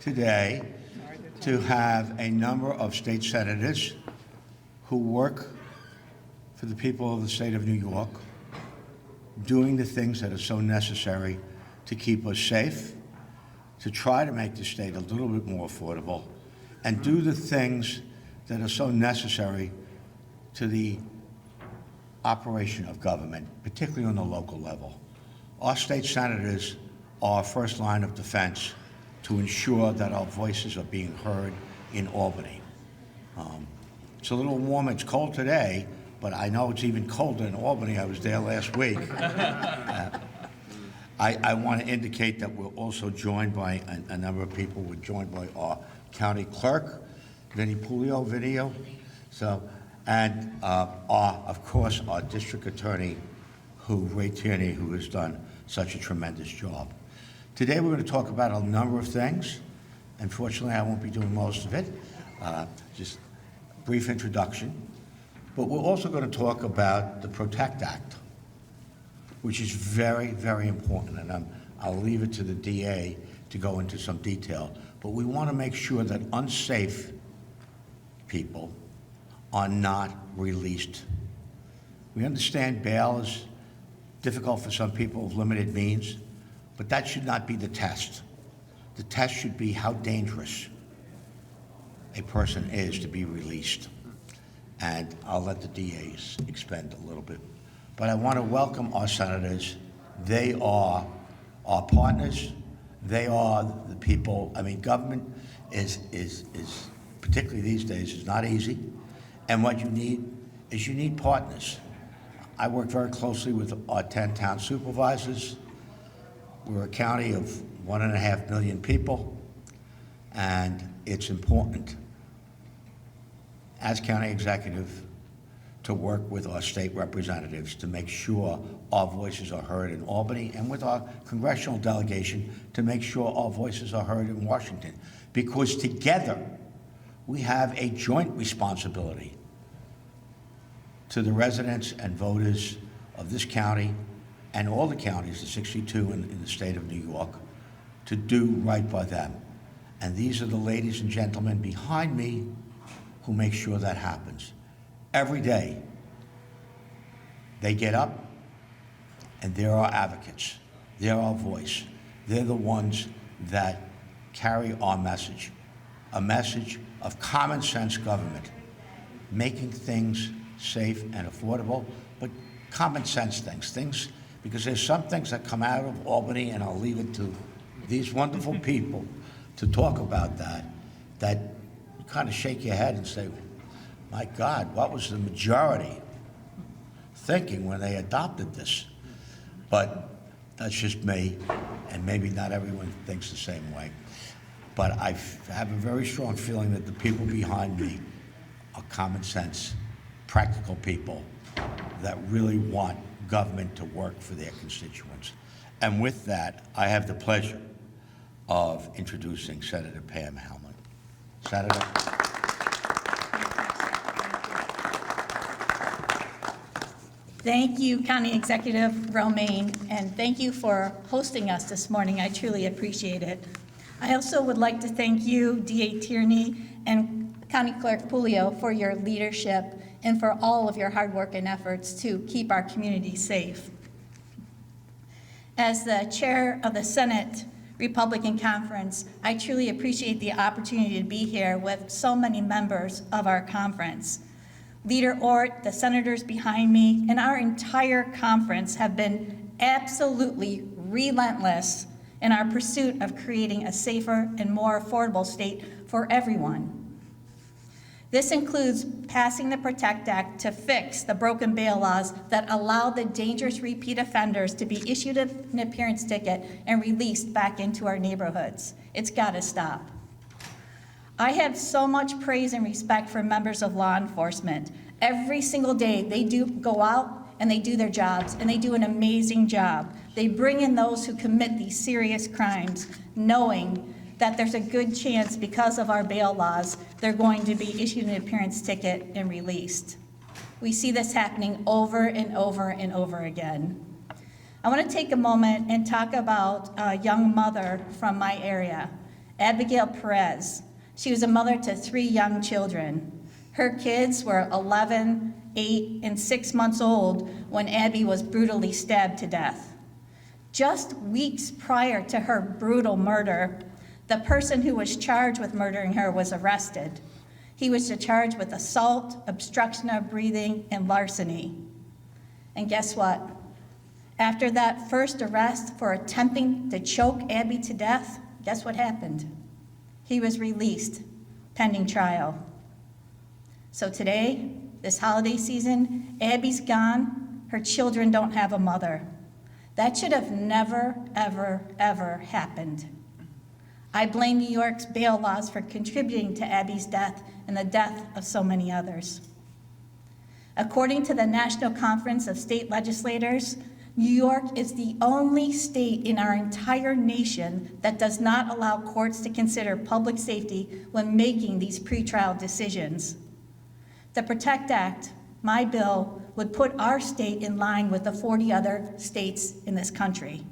today to have a number of state senators who work for the people of the state of New York, doing the things that are so necessary to keep us safe, to try to make the state a little bit more affordable, and do the things that are so necessary to the operation of government, particularly on the local level. Our state senators are our first line of defense to ensure that our voices are being heard in Albany. It's a little warm, it's cold today, but I know it's even colder in Albany. I was there last week. I want to indicate that we're also joined by a number of people. We're joined by our county clerk, Vinnie Pulio, and of course, our district attorney, Ray Tierney, who has done such a tremendous job. Today, we're going to talk about a number of things. Unfortunately, I won't be doing most of it. Just a brief introduction. But we're also going to talk about the PROTECT Act, which is very, very important, and I'll leave it to the DA to go into some detail. But we want to make sure that unsafe people are not released. We understand bail is difficult for some people of limited means, but that should not be the test. The test should be how dangerous a person is to be released. And I'll let the DAs expand a little bit. But I want to welcome our senators. They are our partners. They are the people. I mean, government is particularly these days, is not easy. And what you need partners. I work very closely with our 10 town supervisors. We're a county of 1.5 million people, and it's important as county executive to work with our state representatives to make sure our voices are heard in Albany, and with our congressional delegation to make sure our voices are heard in Washington. Because together, we have a joint responsibility to the residents and voters of this county and all the counties, the 62 in the state of New York, to do right by them. And these are the ladies and gentlemen behind me who make sure that happens. Every day, they get up and they're our advocates. They're our voice. They're the ones that carry our message, a message of common sense government, making things safe and affordable, but common sense things, because there's some things that come out of Albany, and I'll leave it to these wonderful people to talk about that you kind of shake your head and say, my God, what was the majority thinking when they adopted this? But that's just me, and maybe not everyone thinks the same way. But I have a very strong feeling that the people behind me are common sense, practical people that really want government to work for their constituents. And with that, I have the pleasure of introducing Senator Pam Hellman. Senator. Thank you, County Executive Romaine, and thank you for hosting us this morning. I truly appreciate it. I also would like to thank you, DA Tierney and County Clerk Pulio, for your leadership and for all of your hard work and efforts to keep our community safe. As the chair of the Senate Republican Conference, I truly appreciate the opportunity to be here with so many members of our conference. Leader Ort, the senators behind me, and our entire conference have been absolutely relentless in our pursuit of creating a safer and more affordable state for everyone. This includes passing the PROTECT Act to fix the broken bail laws that allow the dangerous repeat offenders to be issued an appearance ticket and released back into our neighborhoods. It's got to stop. I have so much praise and respect for members of law enforcement. Every single day, they do go out and they do their jobs, and they do an amazing job. They bring in those who commit these serious crimes, knowing that there's a good chance because of our bail laws, they're going to be issued an appearance ticket and released. We see this happening over and over and over again. I want to take a moment and talk about a young mother from my area. Abigail Perez. She was a mother to 3 young children. Her kids were 11, 8, and 6 months old when Abby was brutally stabbed to death. Just weeks prior to her brutal murder, the person who was charged with murdering her was arrested. He was charged with assault, obstruction of breathing, and larceny. And guess what? After that first arrest for attempting to choke Abby to death, guess what happened? He was released, pending trial. So today, this holiday season, Abby's gone, her children don't have a mother. That should have never, ever, ever happened. I blame New York's bail laws for contributing to Abby's death and the death of so many others. According to the National Conference of State Legislators, New York is the only state in our entire nation that does not allow courts to consider public safety when making these pretrial decisions. The PROTECT Act, my bill, would put our state in line with the 40 other states in this country.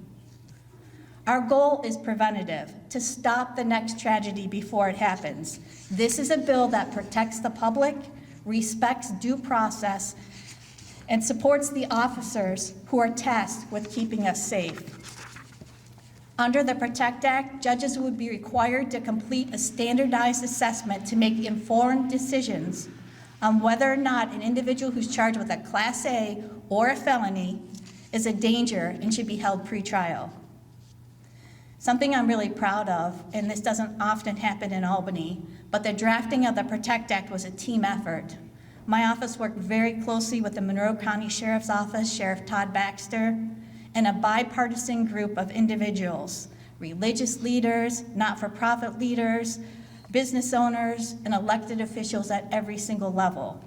Our goal is preventative, to stop the next tragedy before it happens. This is a bill that protects the public, respects due process, and supports the officers who are tasked with keeping us safe. Under the PROTECT Act, judges would be required to complete a standardized assessment to make informed decisions on whether or not an individual who's charged with a Class A or a felony is a danger and should be held pretrial. Something I'm really proud of, and this doesn't often happen in Albany, but the drafting of the PROTECT Act was a team effort. My office worked very closely with the Monroe County Sheriff's Office, Sheriff Todd Baxter, and a bipartisan group of individuals, religious leaders, not-for-profit leaders, business owners, and elected officials at every single level.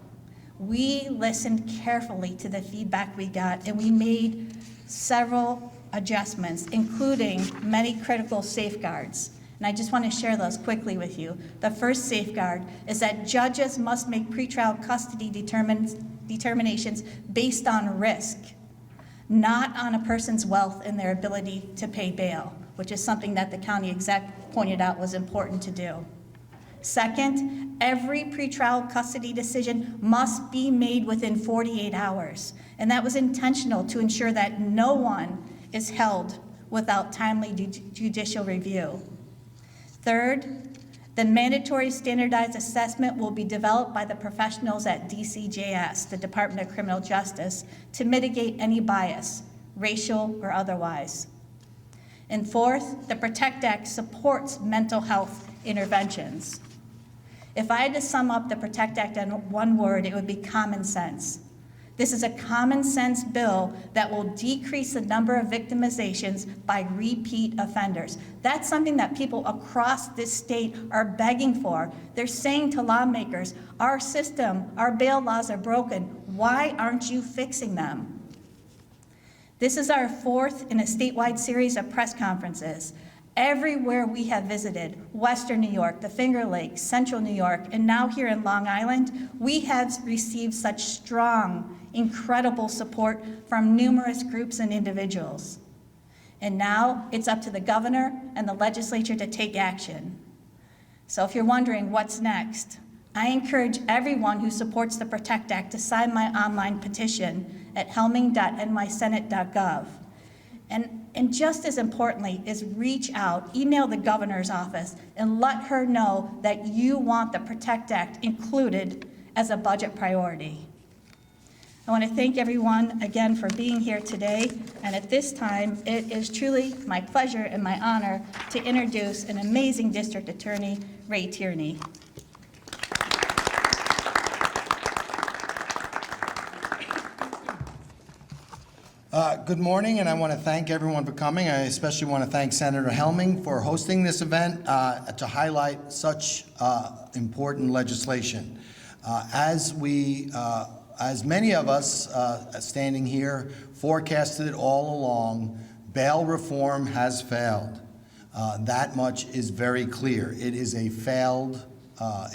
We listened carefully to the feedback we got, and we made several adjustments, including many critical safeguards. And I just want to share those quickly with you. The first safeguard is that judges must make pretrial custody determinations based on risk, not on a person's wealth and their ability to pay bail, which is something that the county exec pointed out was important to do. Second, every pretrial custody decision must be made within 48 hours, and that was intentional to ensure that no one is held without timely judicial review. Third, the mandatory standardized assessment will be developed by the professionals at DCJS, the Department of Criminal Justice, to mitigate any bias, racial or otherwise. And fourth, the PROTECT Act supports mental health interventions. If I had to sum up the PROTECT Act in one word, it would be common sense. This is a common sense bill that will decrease the number of victimizations by repeat offenders. That's something that people across this state are begging for. They're saying to lawmakers, our system, our bail laws are broken. Why aren't you fixing them? This is our fourth in a statewide series of press conferences. Everywhere we have visited, Western New York, the Finger Lakes, Central New York, and now here in Long Island, we have received such strong, incredible support from numerous groups and individuals. And now it's up to the governor and the legislature to take action. So if you're wondering what's next, I encourage everyone who supports the PROTECT Act to sign my online petition at helming.nysenate.gov. And just as importantly is reach out, email the governor's office, and let her know that you want the PROTECT Act included as a budget priority. I want to thank everyone again for being here today, and at this time, it is truly my pleasure and my honor to introduce an amazing district attorney, Ray Tierney. Good morning, and I want to thank everyone for coming. I especially want to thank Senator Helming for hosting this event to highlight such important legislation. As many of us standing here forecasted it all along, bail reform has failed. That much is very clear. It is a failed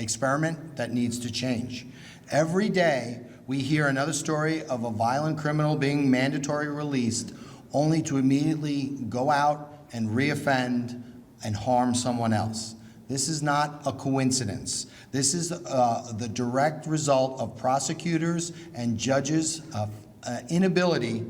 experiment that needs to change. Every day, we hear another story of a violent criminal being mandatory released, only to immediately go out and reoffend and harm someone else. This is not a coincidence. This is the direct result of prosecutors and judges' inability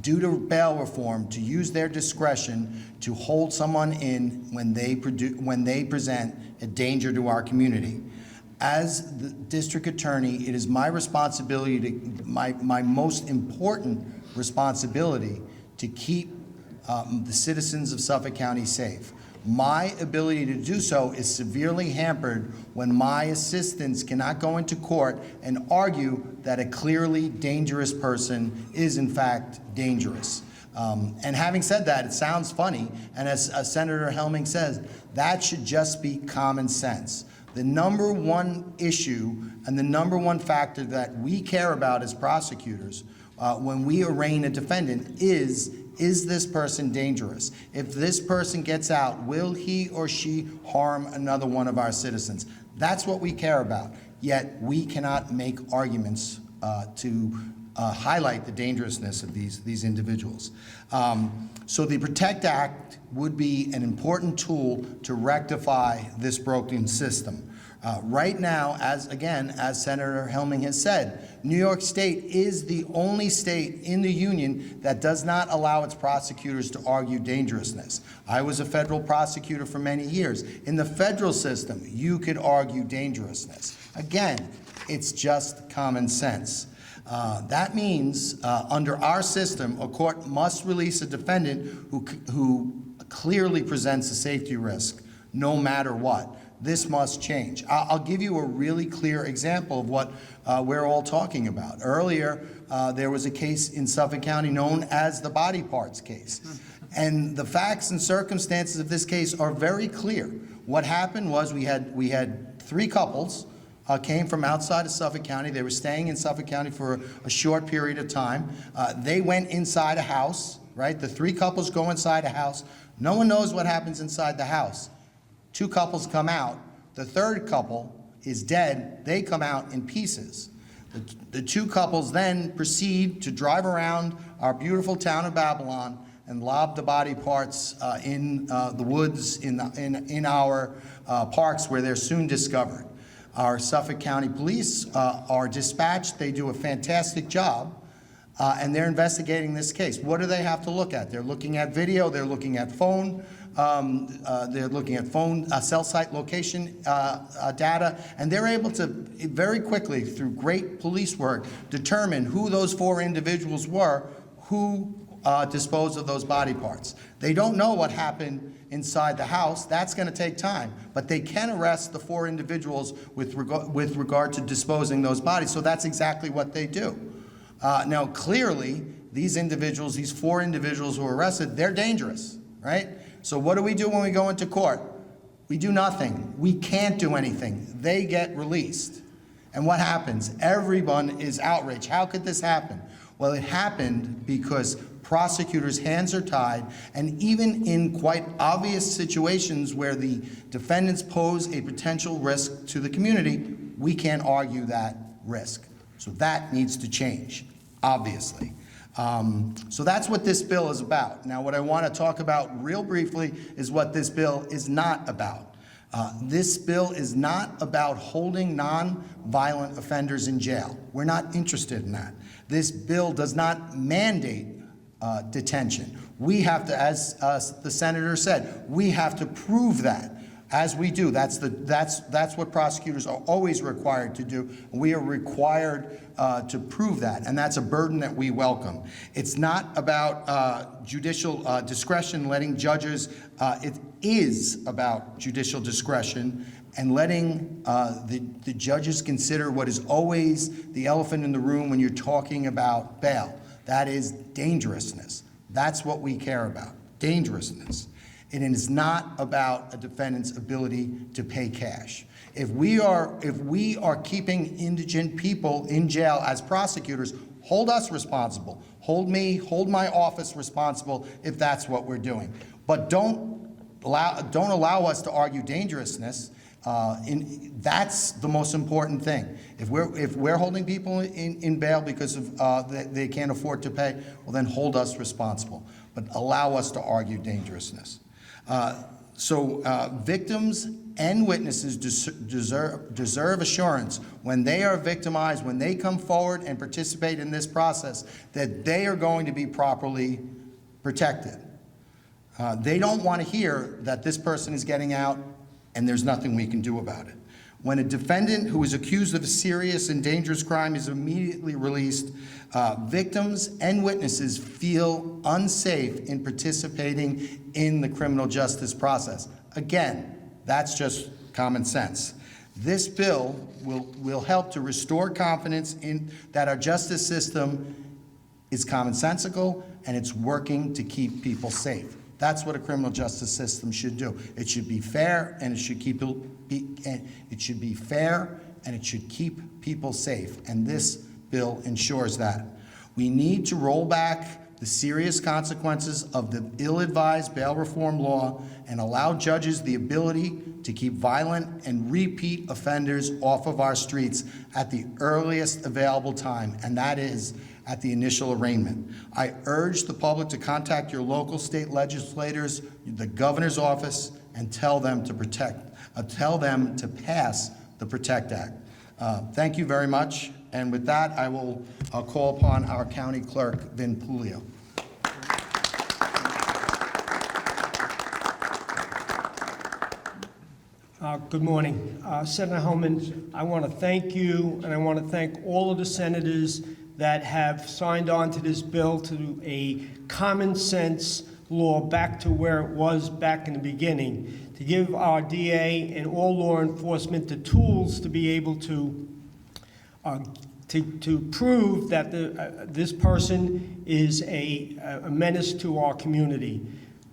due to bail reform to use their discretion to hold someone in when they present a danger to our community. As the district attorney, it is my responsibility, my most important responsibility, to keep the citizens of Suffolk County safe. My ability to do so is severely hampered when my assistants cannot go into court and argue that a clearly dangerous person is in fact dangerous. And having said that, it sounds funny, and as Senator Helming says, that should just be common sense. The number one issue and the number one factor that we care about as prosecutors when we arraign a defendant is this person dangerous? If this person gets out, will he or she harm another one of our citizens? That's what we care about, yet we cannot make arguments to highlight the dangerousness of these individuals. So the PROTECT Act would be an important tool to rectify this broken system. Right now, as Senator Helming has said, New York State is the only state in the union that does not allow its prosecutors to argue dangerousness. I was a federal prosecutor for many years. In the federal system, you could argue dangerousness. Again, it's just common sense. That means, under our system, a court must release a defendant who clearly presents a safety risk, no matter what. This must change. I'll give you a really clear example of what we're all talking about. Earlier, there was a case in Suffolk County known as the body parts case. And the facts and circumstances of this case are very clear. What happened was we had three couples came from outside of Suffolk County. They were staying in Suffolk County for a short period of time. They went inside a house, right? The three couples go inside a house. No one knows what happens inside the house. Two couples come out. The third couple is dead. They come out in pieces. The two couples then proceed to drive around our beautiful town of Babylon and lob the body parts in the woods, in our parks, where they're soon discovered. Our Suffolk County police are dispatched. They do a fantastic job, and they're investigating this case. What do they have to look at? They're looking at video. They're looking at phone. They're looking at phone cell site location data, and they're able to very quickly, through great police work, determine who those four individuals were who disposed of those body parts. They don't know what happened inside the house. That's going to take time, but they can arrest the four individuals with regard to disposing those bodies. So that's exactly what they do. Now, clearly, these individuals, these four individuals who were arrested, they're dangerous, right? So what do we do when we go into court? We do nothing. We can't do anything. They get released. And what happens? Everyone is outraged. How could this happen? Well, it happened because prosecutors' hands are tied, and even in quite obvious situations where the defendants pose a potential risk to the community, we can't argue that risk. So that needs to change, obviously. So that's what this bill is about. Now, what I want to talk about real briefly is what this bill is not about. This bill is not about holding non-violent offenders in jail. We're not interested in that. This bill does not mandate detention. We have to, as the senator said, we have to prove that. As we do, that's what prosecutors are always required to do. We are required to prove that, and that's a burden that we welcome. It's not about judicial discretion, letting judges, it is about judicial discretion and letting the judges consider what is always the elephant in the room when you're talking about bail. That is dangerousness. That's what we care about, dangerousness. It is not about a defendant's ability to pay cash. If we are keeping indigent people in jail as prosecutors, hold us responsible. Hold my office responsible if that's what we're doing. But don't allow us to argue dangerousness. That's the most important thing. If we're holding people in bail because of they can't afford to pay, well then hold us responsible. But allow us to argue dangerousness. Victims and witnesses deserve assurance when they are victimized, when they come forward and participate in this process, that they are going to be properly protected. They don't want to hear that this person is getting out and there's nothing we can do about it. When a defendant who is accused of a serious and dangerous crime is immediately released, victims and witnesses feel unsafe in participating in the criminal justice process. Again, that's just common sense. This bill will help to restore confidence in that our justice system is commonsensical and it's working to keep people safe. That's what a criminal justice system should do. It should be fair, and it should keep people safe, and this bill ensures that. We need to roll back the serious consequences of the ill-advised bail reform law and allow judges the ability to keep violent and repeat offenders off of our streets at the earliest available time, and that is at the initial arraignment. I urge the public to contact your local state legislators, the governor's office, and tell them to pass the PROTECT Act. Thank you very much. And with that, I'll call upon our county clerk, Vin Pulio. Good morning. Senator Hellman, I want to thank you, and I want to thank all of the senators that have signed on to this bill, to a common sense law back to where it was back in the beginning, to give our DA and all law enforcement the tools to be able to prove that this person is a menace to our community.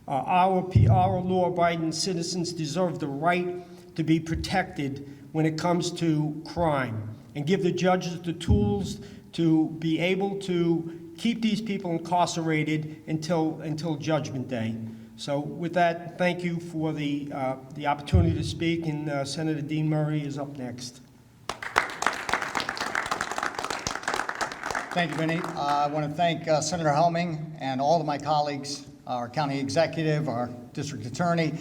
Our law-abiding citizens deserve the right to be protected when it comes to crime, and give the judges the tools to be able to keep these people incarcerated until Judgment Day. So with that, thank you for the opportunity to speak, and Senator Dean Murray is up next. Thank you, Vinny. I want to thank Senator Helming and all of my colleagues, our county executive, our district attorney,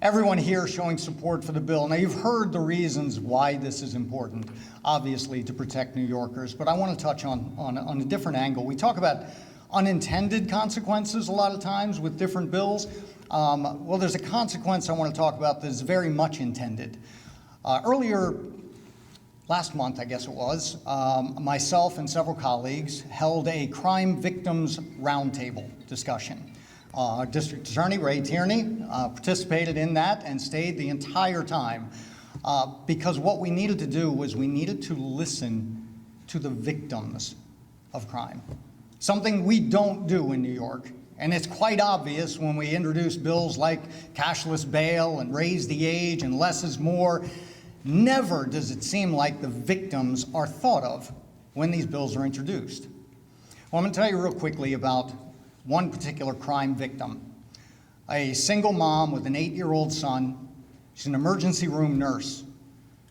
everyone here showing support for the bill. Now, you've heard the reasons why this is important, obviously, to protect New Yorkers, but I want to touch on a different angle. We talk about unintended consequences a lot of times with different bills. Well, there's a consequence I want to talk about that is very much intended. Earlier last month, I guess it was, myself and several colleagues held a crime victims roundtable discussion. District Attorney Ray Tierney participated in that and stayed the entire time because what we needed to do was we needed to listen to the victims of crime, something we don't do in New York. And it's quite obvious when we introduce bills like cashless bail and raise the age and less is more. Never does it seem like the victims are thought of when these bills are introduced. Well, I'm going to tell you real quickly about one particular crime victim, a single mom with an 8-year-old son. She's an emergency room nurse.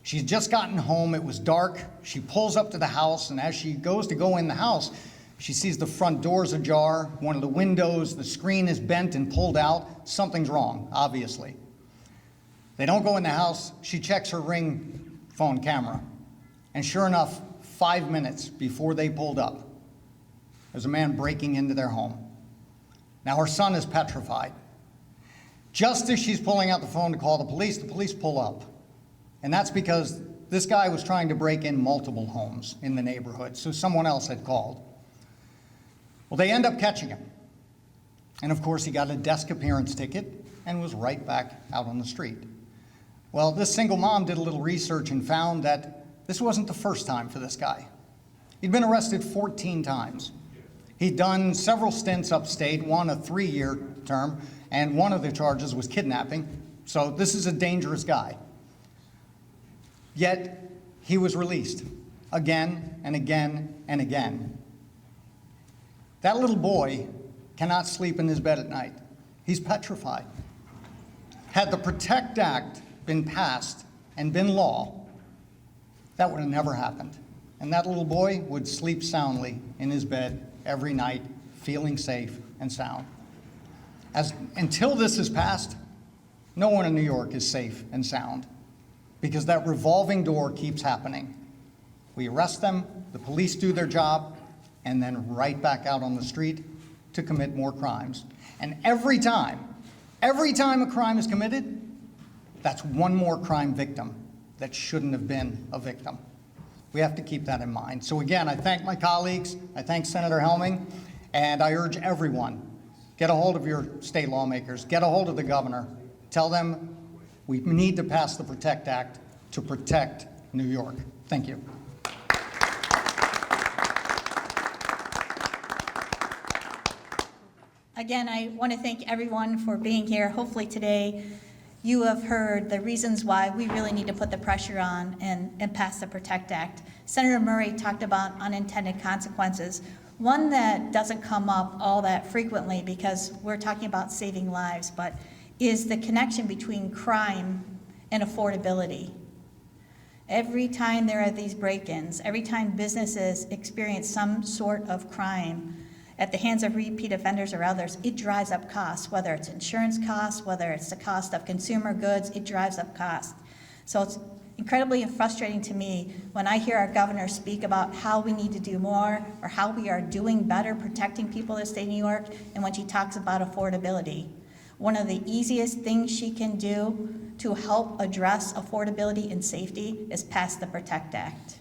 She's just gotten home. It was dark. She pulls up to the house, and as she goes to go in the house, she sees the front doors ajar, one of the windows, the screen is bent and pulled out. Something's wrong, obviously. They don't go in the house. She checks her Ring phone camera. And sure enough, 5 minutes before they pulled up, there's a man breaking into their home. Now her son is petrified. Just as she's pulling out the phone to call the police pull up. And that's because this guy was trying to break in multiple homes in the neighborhood, so someone else had called. Well, they end up catching him. And of course, he got a desk appearance ticket and was right back out on the street. Well, this single mom did a little research and found that this wasn't the first time for this guy. He'd been arrested 14 times. He'd done several stints upstate, one a 3-year term, and one of the charges was kidnapping. So this is a dangerous guy. Yet he was released again and again and again. That little boy cannot sleep in his bed at night. He's petrified. Had the PROTECT Act been passed and been law, that would have never happened. And that little boy would sleep soundly in his bed every night, feeling safe and sound. Until this is passed, No one in New York is safe and sound because that revolving door keeps happening. We arrest them, the police do their job, and then right back out on the street to commit more crimes. And every time a crime is committed, that's one more crime victim that shouldn't have been a victim. We have to keep that in mind. So again, I thank my colleagues, I thank Senator Helming, and I urge everyone, get a hold of your state lawmakers, get a hold of the governor, tell them we need to pass the PROTECT Act to protect New York. Thank you. Again, I want to thank everyone for being here. Hopefully today you have heard the reasons why we really need to put the pressure on and pass the PROTECT Act. Senator Murray talked about unintended consequences. One that doesn't come up all that frequently because we're talking about saving lives, but is the connection between crime and affordability. Every time there are these break-ins, every time businesses experience some sort of crime at the hands of repeat offenders or others, it drives up costs, whether it's insurance costs, whether it's the cost of consumer goods, it drives up costs. So it's incredibly frustrating to me when I hear our governor speak about how we need to do more or how we are doing better protecting people in the state of New York, and when she talks about affordability. One of the easiest things she can do to help address affordability and safety is pass the PROTECT Act.